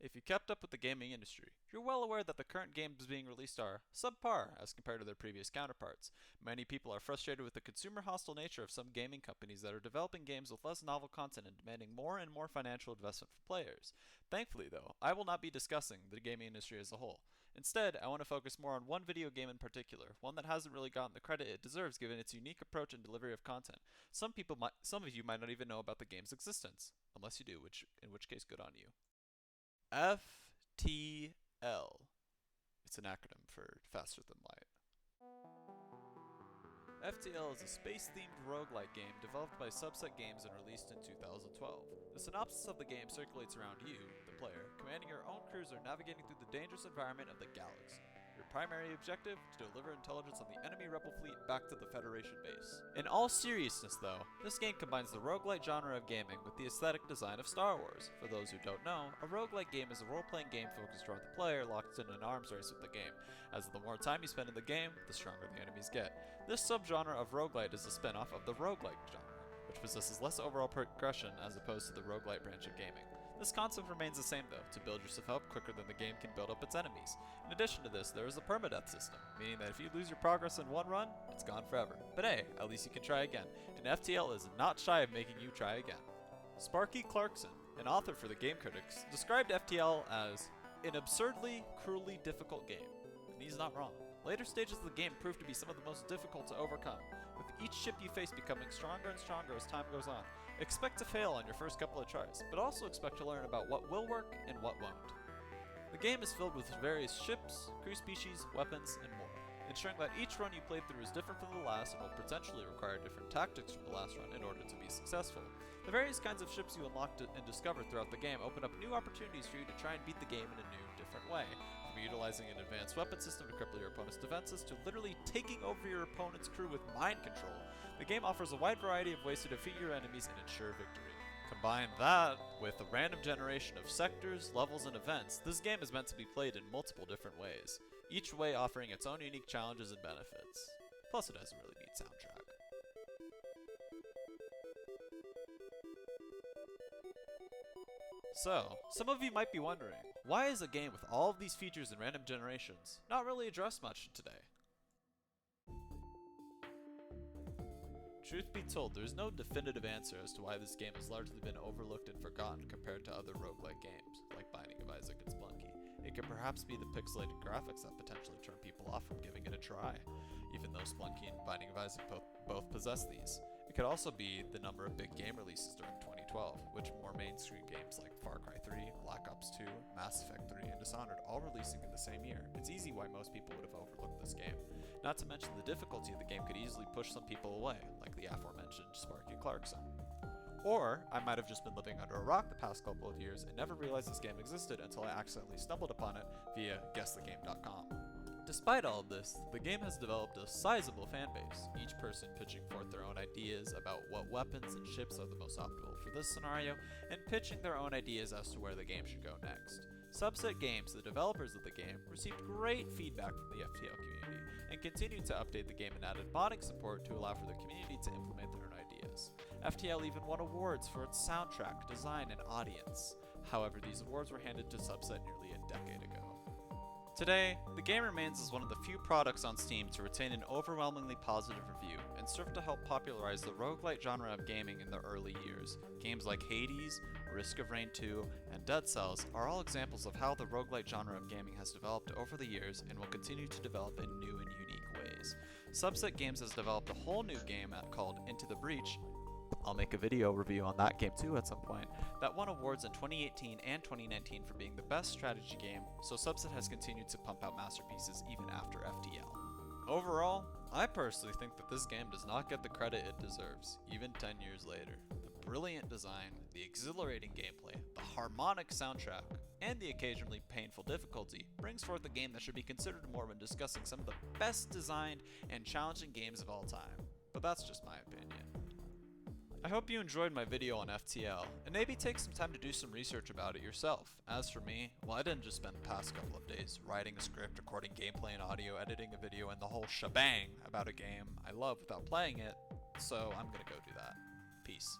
If you kept up with the gaming industry, you're well aware that the current games being released are subpar as compared to their previous counterparts. Many people are frustrated with the consumer hostile nature of some gaming companies that are developing games with less novel content and demanding more and more financial investment from players. Thankfully, though, I will not be discussing the gaming industry as a whole. Instead, I want to focus more on one video game in particular, one that hasn't really gotten the credit it deserves given its unique approach and delivery of content. Some of you might not even know about the game's existence, unless you do, in which case, good on you. FTL. It's an acronym for Faster Than Light. FTL is a space-themed roguelike game developed by Subset Games and released in 2012. The synopsis of the game circulates around you, the player, commanding your own cruiser navigating through the dangerous environment of the galaxy. Your primary objective? To deliver intelligence on the enemy rebel fleet back to the Federation base. In all seriousness though, this game combines the roguelite genre of gaming with the aesthetic design of Star Wars. For those who don't know, a roguelike game is a role-playing game focused around the player locked in an arms race with the game, as the more time you spend in the game, the stronger the enemies get. This subgenre of roguelite is a spin-off of the roguelike genre, which possesses less overall progression as opposed to the roguelite branch of gaming. This concept remains the same though, to build yourself up quicker than the game can build up its enemies. In addition to this, there is a permadeath system, meaning that if you lose your progress in one run, it's gone forever. But hey, at least you can try again, and FTL is not shy of making you try again. Sparky Clarkson, an author for the Game Critics, described FTL as an absurdly, cruelly difficult game, and he's not wrong. Later stages of the game prove to be some of the most difficult to overcome, with each ship you face becoming stronger and stronger as time goes on. Expect to fail on your first couple of tries, but also expect to learn about what will work and what won't. The game is filled with various ships, crew species, weapons, and more, ensuring that each run you play through is different from the last and will potentially require different tactics from the last run in order to be successful. The various kinds of ships you unlock and discover throughout the game open up new opportunities for you to try and beat the game in a new, different way. From utilizing an advanced weapon system to cripple your opponent's defenses to literally taking over your opponent's crew with mind control, the game offers a wide variety of ways to defeat your enemies and ensure victory. Combine that with a random generation of sectors, levels, and events, this game is meant to be played in multiple different ways, each way offering its own unique challenges and benefits. Plus it has a really neat soundtrack. So, some of you might be wondering, why is a game with all of these features and random generations not really addressed much today? Truth be told, there's no definitive answer as to why this game has largely been overlooked and forgotten compared to other roguelike games, like Binding of Isaac and Spelunky. It could perhaps be the pixelated graphics that potentially turn people off from giving it a try, even though Spelunky and Binding of Isaac both possess these. It could also be the number of big game releases during 2012, which more mainstream games like Far Cry 3, Black Ops 2, Mass Effect 3, and Dishonored all releasing in the same year. It's easy why most people would have overlooked this game. Not to mention the difficulty of the game could easily push some people away, like the aforementioned Sparky Clarkson. Or, I might have just been living under a rock the past couple of years and never realized this game existed until I accidentally stumbled upon it via guessthegame.com. Despite all of this, the game has developed a sizable fanbase, each person pitching forth their own ideas about what weapons and ships are the most optimal for this scenario, and pitching their own ideas as to where the game should go next. Subset Games, the developers of the game, received great feedback from the FTL community, and continued to update the game and added modding support to allow for the community to implement their own ideas. FTL even won awards for its soundtrack, design, and audience. However, these awards were handed to Subset nearly a decade ago. Today, the game remains as one of the few products on Steam to retain an overwhelmingly positive review, and serve to help popularize the roguelite genre of gaming in the early years. Games like Hades, Risk of Rain 2, and Dead Cells are all examples of how the roguelite genre of gaming has developed over the years and will continue to develop in new and unique ways. Subset Games has developed a whole new game called Into the Breach. I'll make a video review on that game too at some point, that won awards in 2018 and 2019 for being the best strategy game, so Subset has continued to pump out masterpieces even after FTL. Overall, I personally think that this game does not get the credit it deserves, even 10 years later. The brilliant design, the exhilarating gameplay, the harmonic soundtrack, and the occasionally painful difficulty brings forth a game that should be considered more when discussing some of the best designed and challenging games of all time. But that's just my opinion. I hope you enjoyed my video on FTL, and maybe take some time to do some research about it yourself. As for me, well, I didn't just spend the past couple of days writing a script, recording gameplay and audio, editing a video, and the whole shebang about a game I love without playing it, so I'm gonna go do that. Peace.